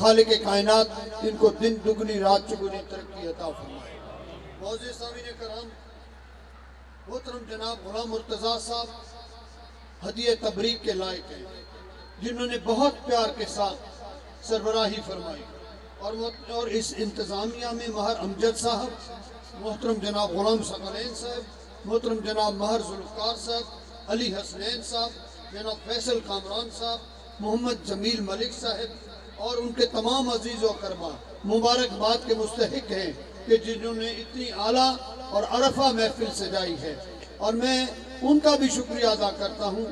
خالق کائنات ان کو دن دگنی رات چگنی ترقی عطا فرمائے۔ معزز سامعین کرام، محترم جناب غلام مرتضیٰ صاحب ہدیہ تبریک کے لائق ہیں، جنہوں نے بہت پیار کے ساتھ سربراہی فرمائی، اور اس انتظامیہ میں ماہر امجد صاحب، محترم جناب غلام ثقلین صاحب، محترم جناب ماہر ذوالفقار صاحب، علی حسنین صاحب، جناب فیصل کامران صاحب، محمد جمیل ملک صاحب اور ان کے تمام عزیز و کرما مبارکباد کے مستحق ہیں کہ جنہوں نے اتنی اعلیٰ اور عرفہ محفل سجائی ہے، اور میں ان کا بھی شکریہ ادا کرتا ہوں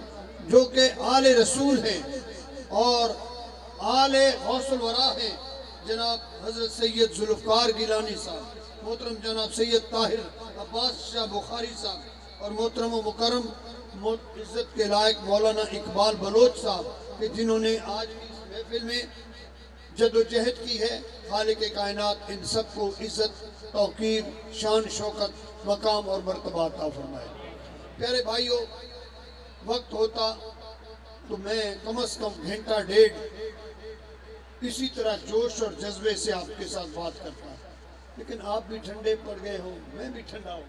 جو کہ آل رسول ہیں اور آل غوث الورا ہیں، جناب حضرت سید ذوالفقار گیلانی صاحب، محترم جناب سید طاہر عباس شاہ بخاری صاحب، اور محترم و مکرم عزت کے لائق مولانا اقبال بلوچ صاحب کہ جنہوں نے آج اس محفل میں جد و جہد کی ہے۔ خالق کائنات ان سب کو عزت، توقیر، شان، شوکت، مقام اور مرتبہ عطا فرمائے۔ پیارے بھائیو، وقت ہوتا تو میں کم از کم گھنٹہ ڈیڑھ اسی طرح جوش اور جذبے سے آپ کے ساتھ بات کرتا، لیکن آپ بھی ٹھنڈے پڑ گئے ہوں، میں بھی ٹھنڈا ہوں۔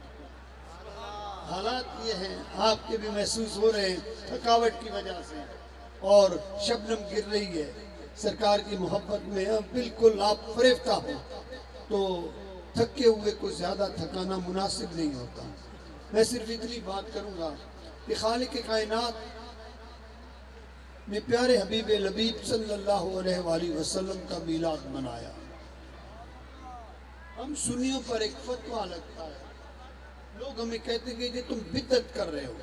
حالات یہ ہیں، آپ کے بھی محسوس ہو رہے ہیں تھکاوٹ کی وجہ سے، اور شبنم گر رہی ہے سرکار کی محبت میں، بالکل آپ فریفتہ ہو تو تھکے ہوئے کو زیادہ تھکانا مناسب نہیں ہوتا۔ میں صرف اتنی بات کروں گا کہ خالق کائنات نے پیارے حبیب لبیب صلی اللہ علیہ وآلہ وسلم کا میلاد منایا۔ ہم سنیوں پر ایک فتویٰ لگتا ہے، لوگ ہمیں کہتے ہیں کہ تم بدعت کر رہے ہو۔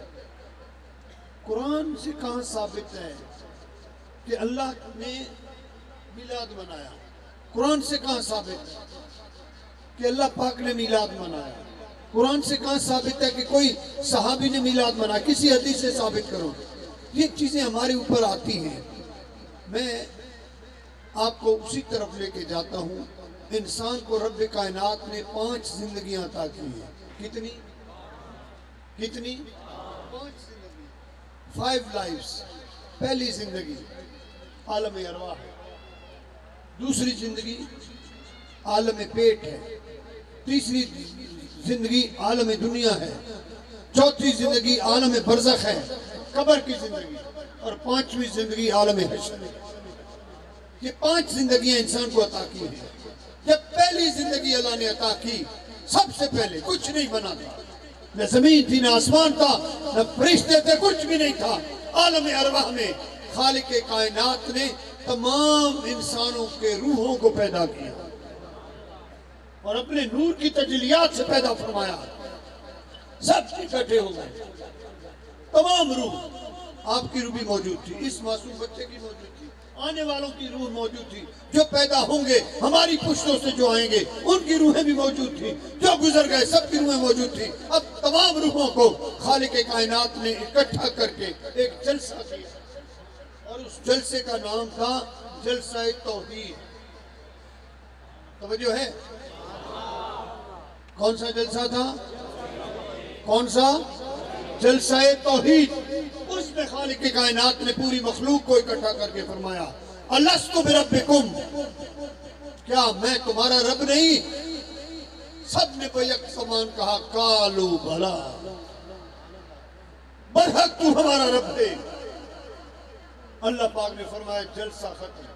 قرآن سے کہاں ثابت ہے کہ اللہ نے میلاد منایا؟ قرآن سے کہاں ثابت ہے کہ اللہ پاک نے میلاد منایا؟ قرآن سے کہاں ثابت ہے کہ کوئی صحابی نے میلاد منایا؟ کسی حدیث سے ثابت کرو۔ یہ چیزیں ہمارے اوپر آتی ہیں۔ میں آپ کو اسی طرف لے کے جاتا ہوں، انسان کو رب کائنات نے 5 زندگیاں عطا کی ہیں۔ کتنی؟ 5 زندگی، 5 لائفز۔ پہلی زندگی عالم ارواح ہے، دوسری زندگی عالم پیٹ ہے، تیسری زندگی عالم دنیا ہے، چوتھی زندگی عالم برزخ ہے، قبر کی زندگی، اور 5ویں زندگی عالم حشر ہے۔ یہ 5 زندگیاں انسان کو عطا کی ہیں۔ جب پہلی زندگی اللہ نے عطا کی، سب سے پہلے کچھ نہیں بنا تھا، نہ زمین تھی، نہ آسمان تھا، نہ فرشتے تھے، کچھ بھی نہیں تھا۔ عالم ارواح میں خالق کائنات نے تمام انسانوں کے روحوں کو پیدا کیا اور اپنے نور کی تجلیات سے پیدا فرمایا۔ سب اکٹھے ہو گئے، تمام روح۔ آپ کی روح بھی موجود تھی، اس معصوم بچے کی موجود تھی، آنے والوں کی روح موجود تھی، جو پیدا ہوں گے ہماری پشتوں سے جو آئیں گے ان کی روحیں بھی موجود تھی، جو گزر گئے سب کی روحیں موجود تھی۔ اب تمام روحوں کو خالق کائنات نے اکٹھا کر کے ایک جلسہ کیا، اور اس جلسے کا نام تھا جلسہ توحید۔ توجہ ہے؟ کون سا جلسہ تھا؟ کون سا؟ جلسہ توحید۔ اس میں خالق کائنات نے پوری مخلوق کو اکٹھا کر کے فرمایا، الستُ بربکم، کیا میں تمہارا رب نہیں؟ سب نے بیک سمان کہا، قالوا بھلا، برحق تو ہمارا رب ہے۔ اللہ پاک نے فرمایا جلسہ ختم،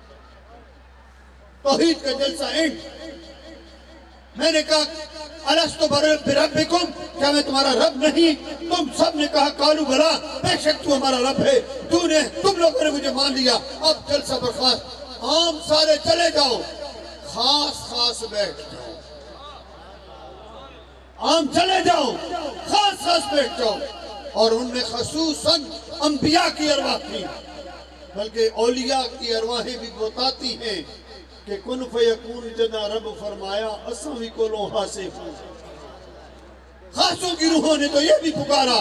توحید کا جلسہ اینڈ۔ میں نے کہا الستُ بربکم، کیا میں تمہارا رب نہیں؟ تم سب نے کہا قالوا بھلا، بے شک تو ہمارا رب ہے، تم لوگوں نے مجھے مان لیا۔ اب جلسہ برخاست، عام سارے چلے جاؤ، خاص بیٹھ جاؤ۔ عام چلے جاؤ، خاص بیٹھ جاؤ۔ اور ان میں خصوصاً انبیاء کی ارواح تھی، بلکہ اولیاء کی ارواحیں بھی بتاتی ہیں کہ کن فیکون جدا رب فرمایا اساں بھی کولوں حاصف۔ خاصوں کی روحوں نے تو یہ بھی پکارا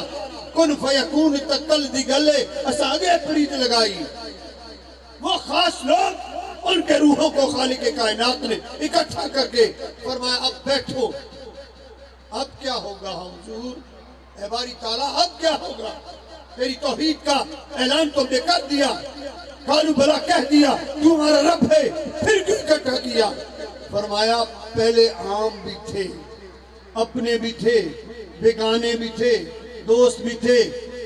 کن فیکون تکل دی گلے اساں اگے پرید لگائی۔ وہ خاص لوگ، ان کے روحوں کو خالق کائنات نے اکٹھا کر کے فرمایا اب بیٹھو۔ اب کیا ہوگا حضور؟ اے باری تعالیٰ اب کیا ہوگا؟ تیری توحید کا اعلان تم نے کر دیا، قالوا بلا کہہ دیا تو ہمارا رب ہے، پھر کیوں اکٹھا کیا؟ فرمایا پہلے عام بھی تھے، اپنے بھی تھے، بیگانے بھی تھے، دوست بھی تھے،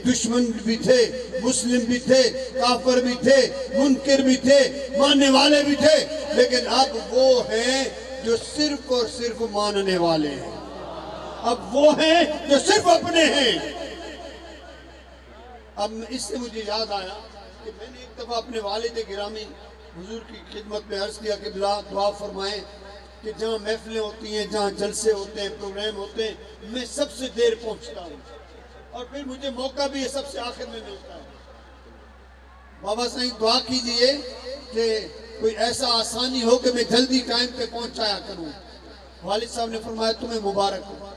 دشمن بھی تھے، مسلم بھی تھے، کافر بھی تھے، منکر بھی تھے، ماننے والے بھی تھے، لیکن اب وہ ہیں جو صرف اور صرف ماننے والے ہیں، اب وہ ہیں جو صرف اپنے ہیں۔ اب اس سے مجھے یاد آیا کہ میں نے ایک دفعہ اپنے والد گرامی حضور کی خدمت میں عرض کیا کہ بلا دعا فرمائیں کہ جہاں محفلیں ہوتی ہیں، جہاں جلسے ہوتے ہیں، پروگرام ہوتے ہیں، میں سب سے دیر پہنچتا ہوں اور پھر مجھے موقع بھی سب سے آخر میں ملتا ہے۔ بابا صاحب دعا کیجئے کہ کوئی ایسا آسانی ہو کہ میں جلدی ٹائم پہ پہنچایا کروں۔ والد صاحب نے فرمایا تمہیں مبارک ہو۔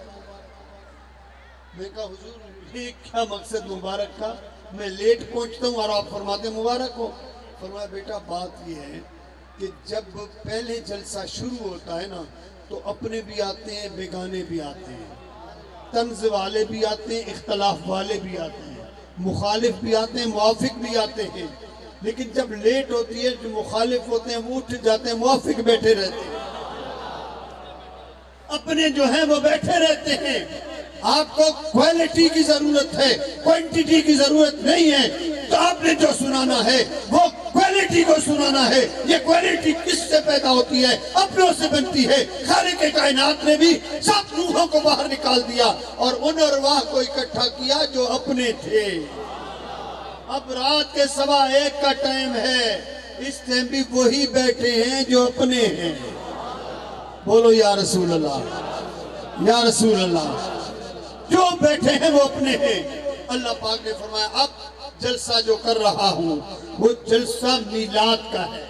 میں کہا حضور یہ کیا مقصد مبارک کا؟ میں لیٹ پہنچتا ہوں اور آپ فرماتے مبارک ہو۔ فرمایا بیٹا بات یہ ہے کہ جب پہلے جلسہ شروع ہوتا ہے نا تو اپنے بھی آتے ہیں، بیگانے بھی آتے ہیں، طنز والے بھی آتے ہیں، اختلاف والے بھی آتے ہیں، مخالف بھی آتے ہیں، موافق بھی آتے ہیں، لیکن جب لیٹ ہوتی ہے جو مخالف ہوتے ہیں وہ اٹھ جاتے ہیں، موافق بیٹھے رہتے ہیں، اپنے جو ہیں وہ بیٹھے رہتے ہیں۔ آپ کو کوالٹی کی ضرورت ہے، کوانٹیٹی کی ضرورت نہیں ہے، تو آپ نے جو سنانا ہے وہ کوالٹی کو سنانا ہے۔ یہ کوالٹی کس سے پیدا ہوتی ہے؟ اپنوں سے بنتی ہے۔ خالق کائنات نے بھی 7 روحوں کو باہر نکال دیا اور ان ارواح کو اکٹھا کیا جو اپنے تھے۔ اب رات کے 1:15 کا ٹائم ہے، اس ٹائم بھی وہی بیٹھے ہیں جو اپنے ہیں۔ بولو یا رسول اللہ، یا رسول اللہ، جو بیٹھے ہیں وہ اپنے ہیں۔ اللہ پاک نے فرمایا اب جلسہ جو کر رہا ہوں وہ جلسہ میلاد کا ہے،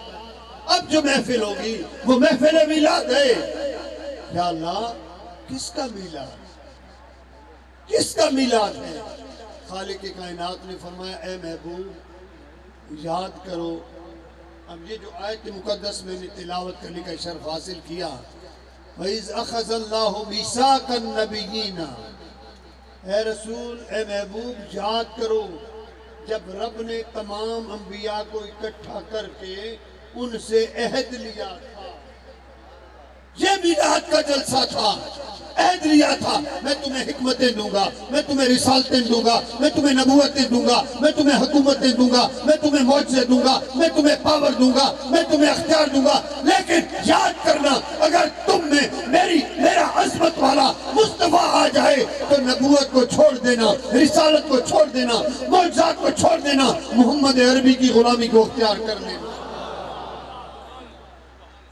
اب جو محفل ہوگی وہ محفل میلاد ہے۔ یا اللہ کس کا میلاد؟ کس کا میلاد ہے؟ خالق کائنات نے فرمایا اے محبوب یاد کرو۔ اب یہ جو آیت مقدس میں نے تلاوت کرنے کا شرف حاصل کیا، وَإِذْ أَخَذَ اللَّهُ مِيثَاقَ النَّبِيِّينَ، اے رسول، اے محبوب یاد کرو جب رب نے تمام انبیاء کو اکٹھا کر کے ان سے عہد لیا تھا۔ یہ میلاد کا جلسہ تھا، عہد لیا تھا میں تمہیں حکمتیں دوں گا، میں تمہیں رسالتیں دوں گا، میں تمہیں نبوتیں دوں گا، میں تمہیں حکومتیں دوں گا، میں تمہیں معجزے دوں گا، میں تمہیں پاور دوں گا، میں تمہیں اختیار دوں گا، لیکن یاد کرنا اگر تم میں میرا عظمت والا مصطفیٰ آ جائے تو نبوت کو چھوڑ دینا، رسالت کو چھوڑ دینا، معجزات کو چھوڑ دینا، محمد عربی کی غلامی کو اختیار کر لینا۔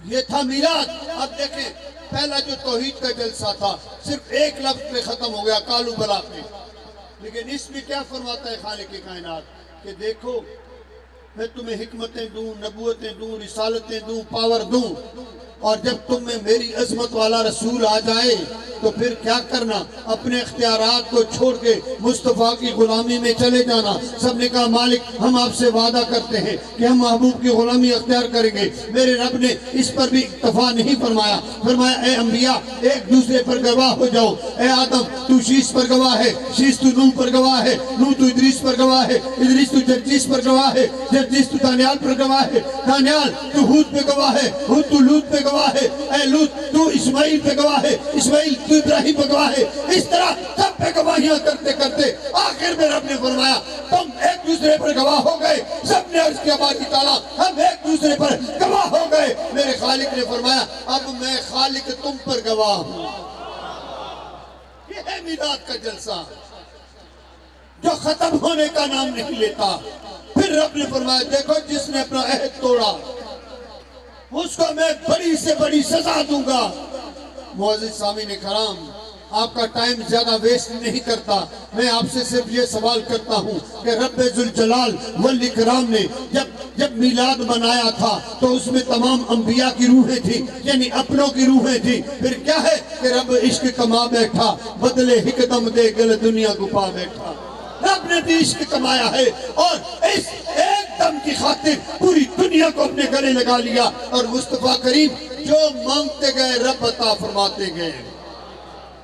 یہ تھا میلاد۔ اب دیکھیں پہلا جو توحید کا جلسہ تھا صرف ایک لفظ پہ ختم ہو گیا، کالو بلا پہ، لیکن اس میں کیا فرماتا ہے خالق کائنات کہ دیکھو میں تمہیں حکمتیں دوں، نبوتیں دوں، رسالتیں دوں، پاور دوں، اور جب تم میں میری عظمت والا رسول آ جائے تو پھر کیا کرنا؟ اپنے اختیارات کو چھوڑ کے مصطفیٰ کی غلامی میں چلے جانا۔ سب نے کہا مالک ہم آپ سے وعدہ کرتے ہیں کہ ہم محبوب کی غلامی اختیار کریں گے۔ میرے رب نے اس پر بھی اکتفا نہیں فرمایا، فرمایا اے انبیاء ایک دوسرے پر گواہ ہو جاؤ۔ اے آدم تو شیش پر گواہ ہے، شیش تو نوح پر گواہ ہے، نوح تو ادریس پر گواہ ہے، ادریس تو جرجیس پر گواہ ہے، جرجیس تو دانیال پر گواہ ہے، دانیال تو ہود پہ گواہ ہے، ہود تو لوط پہ گواہ ہے، اے لوط تو اسماعیل پہ گواہ ہے، اسماعیل تو ابراہیم پہ گواہ ہے۔ اس طرح سب پہ گواہیاں کرتے کرتے آخر میں رب نے فرمایا تم ایک دوسرے پر گواہ ہو گئے۔ سب نے عرض کیا باری تعالیٰ ہم ایک دوسرے پر گواہ ہو گئے۔ میرے خالق نے فرمایا اب میں خالق تم پر گواہ ہوں۔ یہ ہے میلاد کا جلسہ جو ختم ہونے کا نام نہیں لیتا۔ پھر رب نے فرمایا دیکھو جس نے اپنا عہد توڑا اس کو میں بڑی سے بڑی سزا دوں گا۔ معزز سامعین کرام آپ کا ٹائم زیادہ ویسٹ نہیں کرتا، میں آپ سے صرف یہ سوال کرتا ہوں کہ رب ذوالجلال والاکرام نے جب میلاد منایا تھا تو اس میں تمام انبیاء کی روحیں تھی، یعنی اپنوں کی روحیں تھی۔ پھر کیا ہے کہ رب عشق کما بیٹھا، بدلے حکدم دے گل دنیا کو پا بیٹھا۔ رب نے بھی عشق کمایا ہے اور اس ایک دم کی خاطر پوری دنیا کو اپنے گلے لگا لیا، اور مصطفیٰ کریم جو مانگتے گئے رب عطا فرماتے گئے۔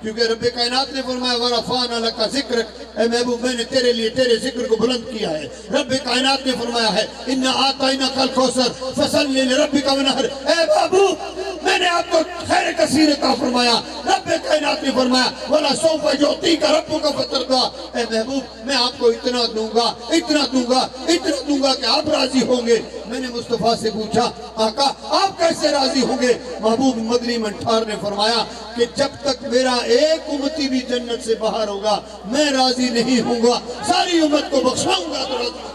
کیونکہ رب کائنات نے فرمایا ورفعنا لک ذکرک، اے محبوب میں نے تیرے لیے تیرے ذکر کو بلند کیا ہے۔ رب کائنات نے فرمایا ہے انا اعطیناک الکوثر فصل لربک ونحر، اے محبوب میں نے آپ کو خیر کثیر عطا فرمایا۔ رب کائنات نے فرمایا ولسوف یعطیک ربک فترضی، اے محبوب میں آپ کو اتنا دوں گا اتنا دوں گا اتنا دوں گا کہ آپ راضی ہوں گے۔ میں نے مصطفیٰ سے پوچھا آقا آپ کیسے راضی ہوں گے؟ محبوب مدنی منٹھار نے فرمایا کہ جب تک میرا ایک امتی بھی جنت سے باہر ہوگا میں راضی نہیں ہوں گا، ساری امت کو بخشاؤں گا تو راضی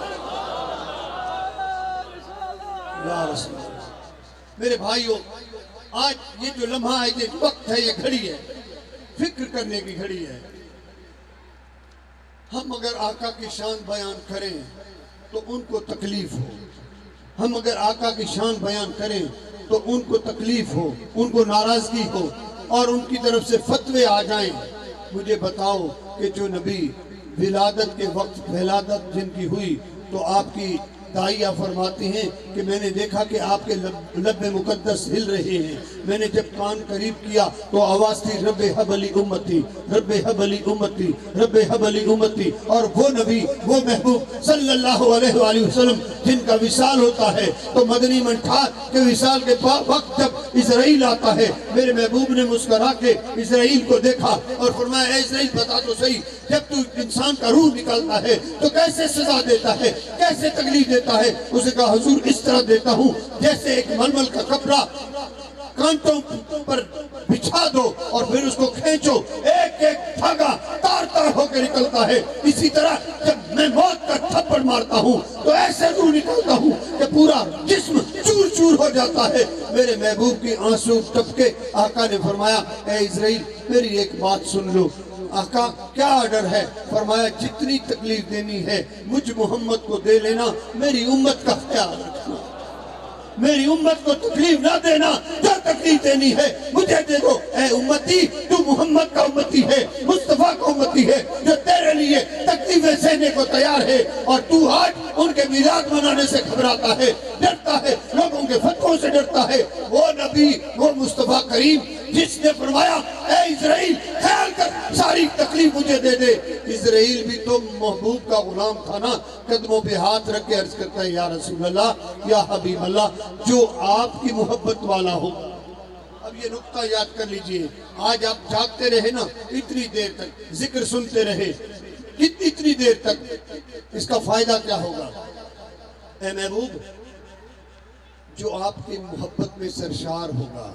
یا رسول اللہ۔ میرے بھائیوں، آج یہ جو لمحہ ہے، یہ وقت ہے، یہ گھڑی ہے، فکر کرنے کی گھڑی ہے۔ ہم اگر آقا کی شان بیان کریں تو ان کو تکلیف ہو، ہم اگر آقا کی شان بیان کریں تو ان کو تکلیف ہو، ان کو ناراضگی ہو اور ان کی طرف سے فتوے آ جائیں۔ مجھے بتاؤ کہ جو نبی ولادت کے وقت ولادت جن کی ہوئی تو آپ کی داعیہ فرماتے ہیں کہ میں نے دیکھا کہ آپ کے لب مقدس ہل رہے ہیں، میں نے جب کان قریب کیا تو آواز تھی رب ہب لی امتی، رب ہب لی امتی، رب ہب لی امتی۔ اور وہ نبی، وہ محبوب صلی اللہ علیہ وآلہ وسلم جن کا وصال ہوتا ہے تو مدنی منٹھار کے وصال کے وقت جب اسرائیل آتا ہے، میرے محبوب نے مسکرا کے اسرائیل کو دیکھا اور فرمایا اے اسرائیل بتا تو صحیح، جب تو انسان کا روح نکلتا ہے تو کیسے سزا دیتا ہے، کیسے تکلیف دیتا ہے؟ اسے کہا حضور اس طرح دیتا ہوں جیسے ایک ململ کا کپڑا کانٹوں پر بچھا دو اور پھر اس کو کھینچو، ایک ایک دھاگا تار تار ہو کے نکلتا ہے، اسی طرح جب میں موت کا تھپڑ مارتا ہوں تو ایسے روح نکلتا ہوں کہ پورا جسم چور چور ہو جاتا ہے۔ میرے محبوب کی آنسو ٹپکے آقا نے فرمایا اے اسرائیل میری ایک بات سن لو۔ آقا کیا آرڈر ہے؟ فرمایا جتنی تکلیف دینی ہے مجھ محمد کو دے لینا، میری امت کا خیال رکھنا، میری امت کو تکلیف نہ دینا، جو تکلیف دینی ہے مجھے دے دو۔ اے امتی تو محمد کا امتی ہے، مصطفیٰ کا امتی ہے، جو تیرے لیے تکلیفیں سہنے کو تیار ہے، اور تو آج ان کے میلاد منانے سے گھبراتا ہے، ڈرتا ہے، لوگوں کے فتووں سے ڈرتا ہے۔ وہ نبی، وہ مصطفیٰ کریم جس نے فرمایا اے اسرائیل خیال کر ساری تکلیف مجھے دے دے۔ اسرائیل بھی تو محبوب کا غلام تھا نا، قدموں پہ ہاتھ رکھ کے عرض کرتا ہے یا رسول اللہ یا حبیب اللہ، جو آپ کی محبت والا ہو۔ اب یہ نقطہ یاد کر لیجئے، آج آپ جاگتے رہے نا اتنی دیر تک، ذکر سنتے رہے اتنی دیر تک، اس کا فائدہ کیا ہوگا؟ اے محبوب جو آپ کی محبت میں سرشار ہوگا،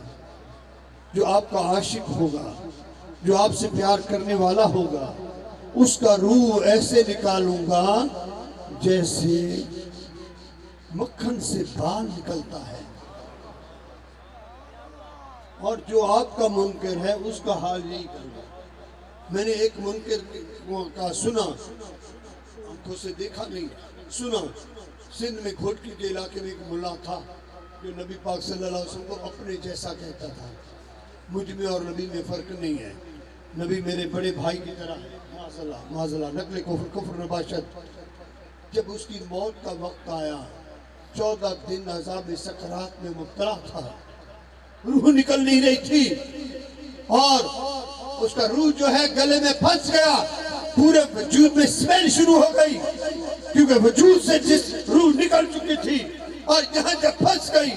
جو آپ کا عاشق ہوگا، جو آپ سے پیار کرنے والا ہوگا، اس کا روح ایسے نکالوں گا جیسے مکھن سے بال نکلتا ہے، اور جو آپ کا منکر ہے اس کا حال یہی کرنا۔ میں نے ایک منکر کا سنا، آنکھوں سے دیکھا نہیں، سنا۔ سندھ میں گھوٹکی کے علاقے میں ایک ملا تھا جو نبی پاک صلی اللہ علیہ وسلم کو اپنے جیسا کہتا تھا۔ مجھ میں اور نبی میں فرق نہیں ہے، نبی میرے بڑے بھائی کی طرح ہے، معاذاللہ نقل کفر نباشت۔ جب اس کی موت کا وقت آیا، 14 دن عذاب سکرات میں مبتلا تھا، روح نکل نہیں رہی تھی، اور اس کا روح جو ہے گلے میں پھنس گیا، پورے وجود میں سمیل شروع ہو گئی، کیونکہ وجود سے جس روح نکل چکی تھی، اور یہاں جب پھنس گئی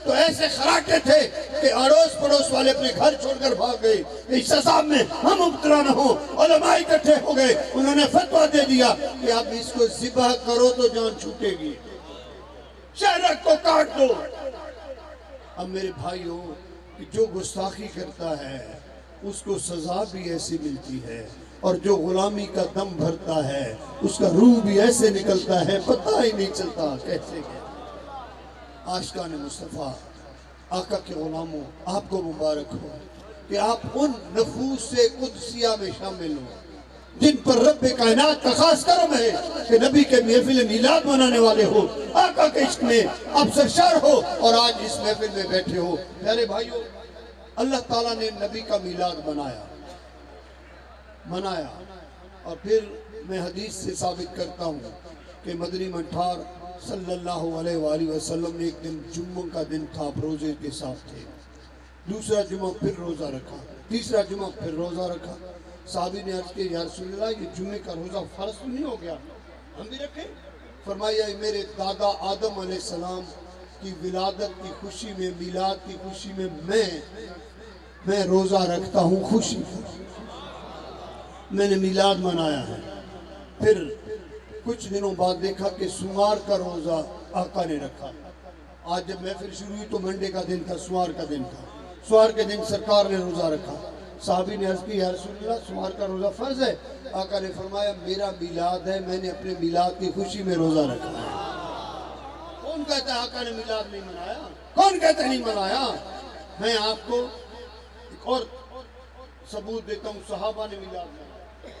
تو ایسے خراٹے تھے کہ اڑوس پڑوس والے اپنے گھر چھوڑ کر بھاگ گئے، اس عذاب میں ہم مبتلا نہ ہوں۔ علماء اکٹھے ہو گئے، انہوں نے فتویٰ دے دیا کہ اب اس کو ذبح کرو تو جان چھوٹے گی، شہرک کو کاٹ دو۔ اب میرے بھائیوں، جو گستاخی کرتا ہے اس کو سزا بھی ایسی ملتی ہے، اور جو غلامی کا دم بھرتا ہے اس کا روح بھی ایسے نکلتا ہے، پتہ ہی نہیں چلتا کیسے گیا۔ عاشقان مصطفیٰ، آقا کے غلاموں، آپ کو مبارک ہو کہ آپ ان نفوس قدسیہ میں شامل ہو جن پر رب کائنات کا خاص کرم ہے کہ نبی کے محفل میلاد منانے والے ہو، آقا کے عشق میں آپ سرشار ہو اور آج اس محفل میں بیٹھے ہو۔ پیارے بھائیو، اللہ تعالیٰ نے نبی کا میلاد منایا، اور پھر میں حدیث سے ثابت کرتا ہوں کہ مدنی منٹھار صلی اللہ علیہ وآلہ وسلم نے ایک دن جمعہ کا دن تھا، آپ روزے کے ساتھ تھے، دوسرا جمعہ پھر روزہ رکھا، تیسرا جمعہ پھر روزہ رکھا. صحابی نے عرض کیا یا رسول اللہ یہ جمعے کا روزہ فرض تو نہیں ہو گیا, ہم بھی رکھیں؟ فرمایا میرے دادا آدم علیہ السلام کی ولادت کی خوشی میں, میلاد کی خوشی میں میں روزہ رکھتا ہوں خوشی کا. میں نے میلاد منایا ہے. پھر کچھ دنوں بعد دیکھا کہ سوار کا روزہ آقا نے رکھا. آج جب محفل شروع ہوئی تو منڈے کا دن تھا, سوار کا دن تھا. سوار کے دن سرکار نے روزہ رکھا. صحابی نے عرض کی یا رسول اللہ سوار کا روزہ فرض ہے؟ آقا نے فرمایا میرا میلاد ہے, میں نے اپنے میلاد کی خوشی میں روزہ رکھا ہے. کون کہتا ہے آقا نے میلاد نہیں منایا؟ کون کہتا ہے نہیں منایا؟ میں آپ کو ایک اور ثبوت دیتا ہوں. صحابہ نے میلاد منایا,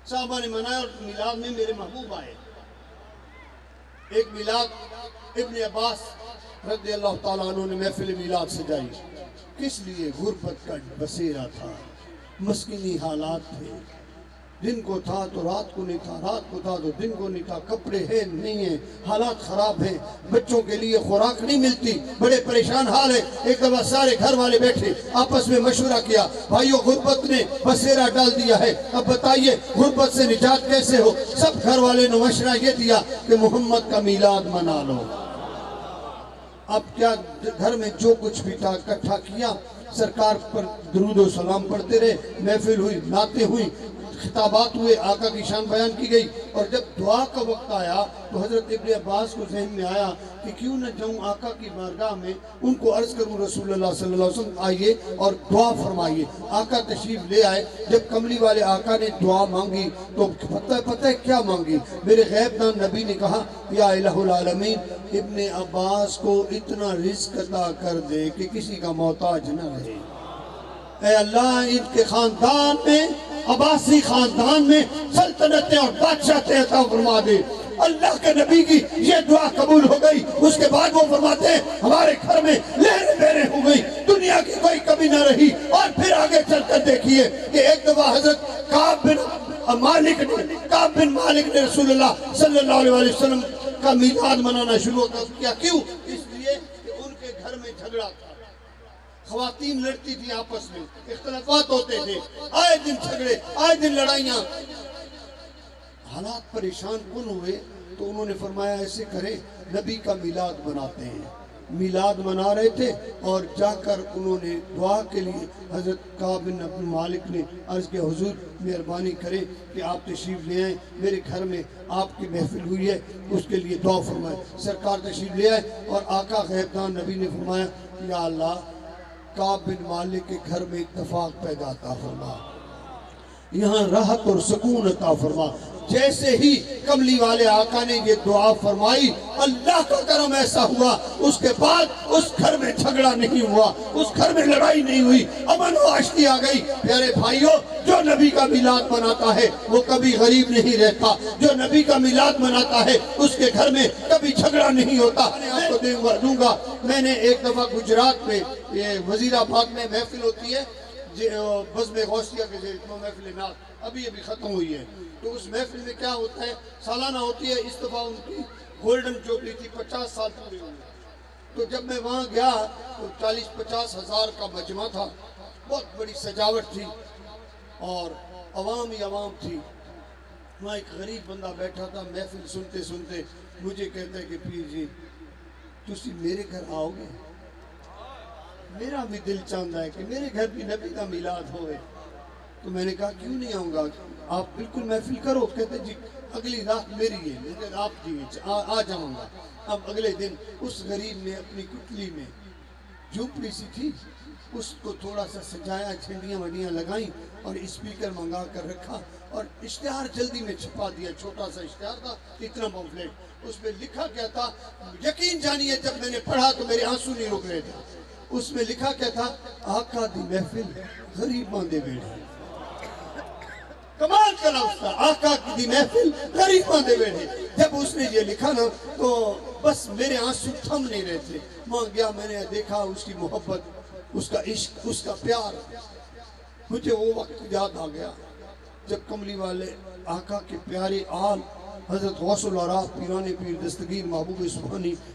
صحابہ نے منایا اور میلاد میں میرے محبوب آئے. ایک میلاد ابن عباس رضی اللہ تعالیٰ عنہ نے محفل میلاد سجائی. کس لیے؟ غربت کا بسیرا تھا, مسکینی حالات تھے. دن کو تھا تو رات کو نہیں تھا, رات کو تھا تو دن کو نہیں تھا. کپڑے ہیں نہیں ہیں, حالات خراب ہیں, بچوں کے لیے خوراک نہیں ملتی, بڑے پریشان حال ہے. ایک دفعہ سارے گھر والے بیٹھے آپس میں مشورہ کیا, بھائیو غربت نے بسیرا ڈال دیا ہے, اب بتائیے غربت سے نجات کیسے ہو؟ سب گھر والے نے مشورہ یہ دیا کہ محمد کا میلاد منا لو. اب کیا گھر میں جو کچھ بھی تھا اکٹھا کیا, سرکار پر درود و سلام پڑھتے رہے, محفل ہوئی, نعتیں ہوئی, خطابات ہوئے, آقا کی شان بیان کی گئی. اور جب دعا کا وقت آیا تو حضرت ابن عباس کو ذہن میں آیا کہ کیوں نہ جاؤں آقا کی بارگاہ میں, ان کو عرض کروں رسول اللہ صلی اللہ علیہ وسلم آئیے اور دعا فرمائیے. آقا تشریف لے آئے. جب کملی والے آقا نے دعا مانگی تو پتہ ہے کیا مانگی؟ میرے غیب دان نبی نے کہا یا الہ العالمین ابن عباس کو اتنا رزق عطا کر دے کہ کسی کا محتاج نہ رہے. اے اللہ ان کے خاندان میں, عباسی خاندان میں سلطنتیں اور بادشاہتیں عطا فرما دے. اللہ کے نبی کی یہ دعا قبول ہو گئی. اس کے بعد وہ فرماتے ہیں ہمارے گھر میں لہریں بہریں ہو گئی, دنیا کی کوئی کمی نہ رہی. اور پھر آگے چل کر دیکھیے کہ ایک دفعہ حضرت کعب بن مالک نے رسول اللہ صلی اللہ علیہ وسلم کا میلاد منانا شروع کیا. کیوں؟ اس لیے کہ ان کے گھر میں جھگڑا تھا, خواتین لڑتی تھی آپس میں, اختلافات ہوتے تھے, آئے دن جھگڑے, آئے دن لڑائیاں. حالات پریشان کن ہوئے تو انہوں نے فرمایا ایسے کریں نبی کا میلاد مناتے ہیں. میلاد منا رہے تھے اور جا کر انہوں نے دعا کے لیے حضرت کعب بن عبد المالک نے عرض کیا حضور مہربانی کریں کہ آپ تشریف لے آئیں, میرے گھر میں آپ کی محفل ہوئی ہے, اس کے لیے دعا فرمائیں. سرکار تشریف لے آئے اور آقا غیب دان نبی نے فرمایا یا اللہ کعب بن مالک کے گھر میں اتفاق پیدا عطا فرما, یہاں راحت اور سکون عطا فرما. جیسے ہی کملی والے آقا نے یہ دعا فرمائی اللہ کا کرم ایسا ہوا, اس کے بعد اس گھر میں جھگڑا نہیں ہوا, اس گھر میں لڑائی نہیں ہوئی, امن و آشتی آ گئی. پیارے بھائیوں جو نبی کا میلاد مناتا ہے وہ کبھی غریب نہیں رہتا, جو نبی کا میلاد مناتا ہے اس کے گھر میں کبھی جھگڑا نہیں ہوتا. میں آپ کو دوں گا, میں نے ایک دفعہ گجرات میں یہ وزیر آباد میں محفل ہوتی ہے بزم غوثیہ کے محفل نعت ابھی ختم ہوئی ہے. تو اس محفل میں کیا ہوتا ہے, سالانہ ہوتی ہے, اس دفعہ ان کی گولڈن جوبلی تھی, 50 سال پورے ہوئے. تو جب میں وہاں گیا تو 40-50 ہزار کا مجمع تھا, بہت بڑی سجاوٹ تھی اور عوام ہی عوام تھی. وہاں ایک غریب بندہ بیٹھا تھا, محفل سنتے سنتے مجھے کہتا ہے کہ پیر جی تسی میرے گھر آؤ گے؟ میرا بھی دل چاہتا ہے کہ میرے گھر بھی نبی کا میلاد ہوئے. تو میں نے کہا کیوں نہیں آؤں گا, آپ بالکل محفل کرو. کہتے جی اگلی رات میری ہے. میں نے کہا آپ جی آ جاؤں گا. اب اگلے دن اس غریب نے اپنی کٹلی میں جھوپڑی سی تھی اس کو تھوڑا سا سجایا, جھنڈیاں وڈیاں لگائیں اور اسپیکر منگا کر رکھا اور اشتہار جلدی میں چھپا دیا. چھوٹا سا اشتہار تھا, اتنا پمفلیٹ. اس میں لکھا کیا تھا, یقین جانیے جب میں نے پڑھا تو میرے آنسو نہیں رک رہے تھے. اس میں لکھا کیا تھا, آقا دی محفل غریباں دے بیڑے. کمال کا لفظ تھا, آقا دی محفل غریباں دے بیڑے. جب اس نے یہ لکھا نا تو بس میرے آنسو تھم نہیں رہے تھے. وہاں گیا, میں نے دیکھا اس کی محبت, اس کا عشق, اس کا پیار. مجھے وہ وقت یاد آ گیا جب کملی والے آقا کے پیارے آل حضرت غوث العراف پیران پیر دستگیر محبوب سبحانی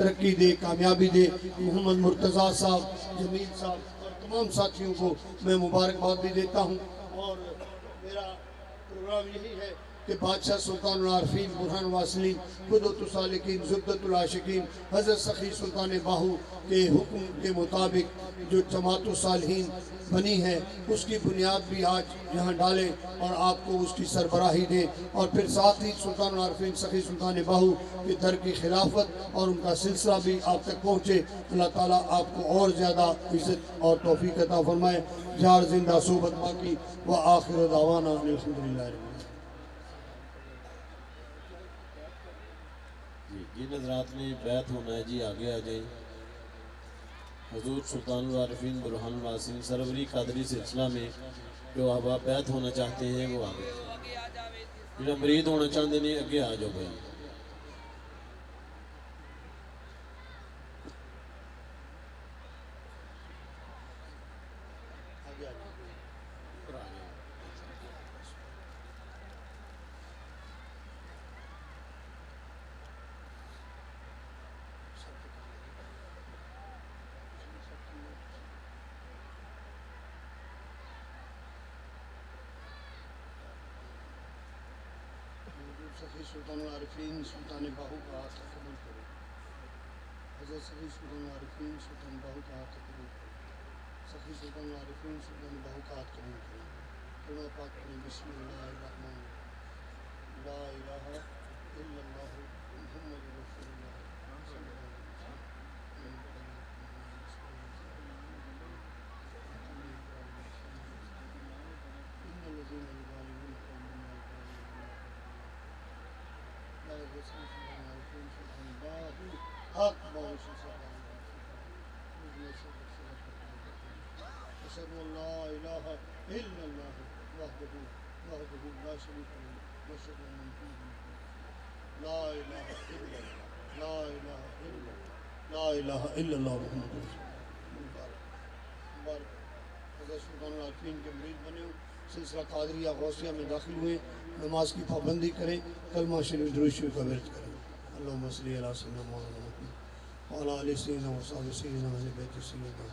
ترقی دے، کامیابی دے۔ محمد مرتضیٰ صاحب، جمیل صاحب اور تمام ساتھیوں کو میں مبارکباد بھی دیتا ہوں۔ اور میرا پروگرام یہی ہے کہ بادشاہ سلطان العارفین برہان واصلین قدوۃ السالکین زبدۃ العاشقین حضرت سخی سلطان باہو کے حکم کے مطابق جو جماعت الصالحین بنی ہے اس کی بنیاد بھی آج یہاں ڈالیں اور آپ کو اس کی سربراہی دیں، اور پھر ساتھ ہی سلطان العارفین سخی سلطان باہو کے در کی خلافت اور ان کا سلسلہ بھی آپ تک پہنچے۔ اللہ تعالیٰ آپ کو اور زیادہ عزت اور توفیق عطا فرمائے۔ جار زندہ صحبت باقی وآخر دعوانا الحمدللہ رب العالمین۔ جن حضرات نے بیعت ہونا ہے جی آگے آ جائیں۔ حضور سلطان العارفین برہان الواصلین سروری قادری سلسلہ میں جو احباب بیعت ہونا چاہتے ہیں وہ آگے، جو مرید ہونا چاہتے ہیں اگے آ جاؤ بھائی۔ سخی سلطان العارفین سلطان باہو کا ہاتھ قبول کرو۔ حضرت سخی سلطان العارفین سلطان باہو کا ہاتھ قبول کرو۔ سخی سلطان العارفین سلطان باہو کا ہاتھ قبول کرو۔ کلمہ پاک کریں بسم اللہ الرحمن الرحیم، لا الہ الا اللہ محمد رسول اللہ صلی اللہ علیہ أشهد أن لا إله إلا الله وحده لا شريك له وأشهد أن محمدا لا إله إلا الله لا إله إلا الله لا إله إلا الله محمد رسول اللہ۔ مبارک حضرت سلطان العارفین کے مرید بنے ہوں، سلسلہ قادریہ غوثیہ میں داخل ہوئے، نماز کی پابندی کریں، کلمہ شریف درود شریف کا ورد کریں۔ اللہم صلی علی سیدنا مولانا محمد وعلی آل سیدنا وصحبہ سیدنا اہل بیت سیدنا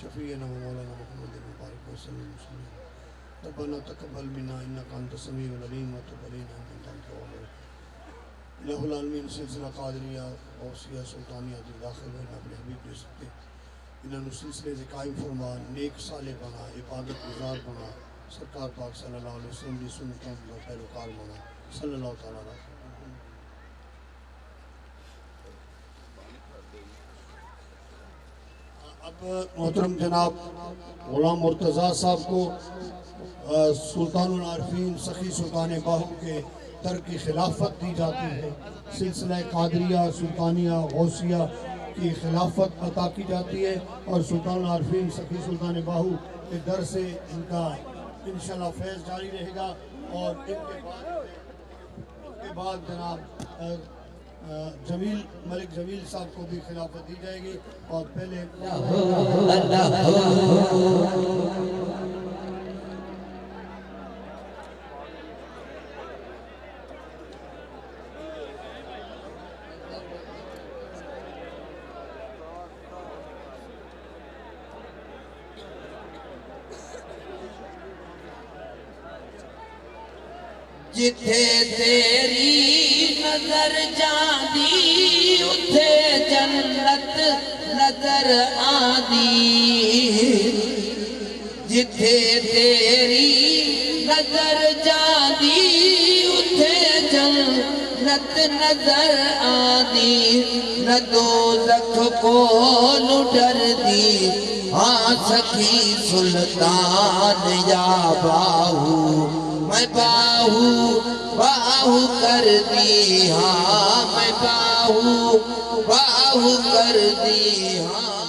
شفیعنا مولانا محمد مبارک وسلم وسلم۔ ربنا تقبل منا انک انت السمیع العلیم وتب علینا انک انت التواب الرحیم۔ الہ العالمین سلسلہ قادریہ غوثیہ سلطانیہ جو داخل ہوئے اپنے حبیب دے سکتے، انہوں نے سلسلے سے قائم فرما، نیک صالح بنا، عبادت گزار بنا، سرکار پاک صلی اللہ علیہ وسلم کی سنتوں کا پیروکار بنا، صلی اللہ تعالیٰ علیہ وسلم۔ اب محترم جناب غلام مرتضیٰ صاحب کو سلطان العارفین سخی سلطان باہو کے در کی خلافت دی جاتی ہے، سلسلہ قادریہ سلطانیہ غوثیہ کی خلافت عطا کی جاتی ہے، اور سلطان العارفین سخی سلطان باہو کے در سے ان کا انشاءاللہ فیض جاری رہے گا، اور ان کے بعد جناب جمیل ملک جمیل صاحب کو بھی خلافت دی جائے گی، اور پہلے جتھے تیری نظر جاندی اتھے جنت نظر آندی، جتھے تیری نظر جاندی اتھے جنت نظر آندی، نہ دوزخ کو نو ڈر دی، ہاں سخی سلطان یا باہو میں باہو باہو کر دی، ہاں میں باہو باہو کر دی، ہاں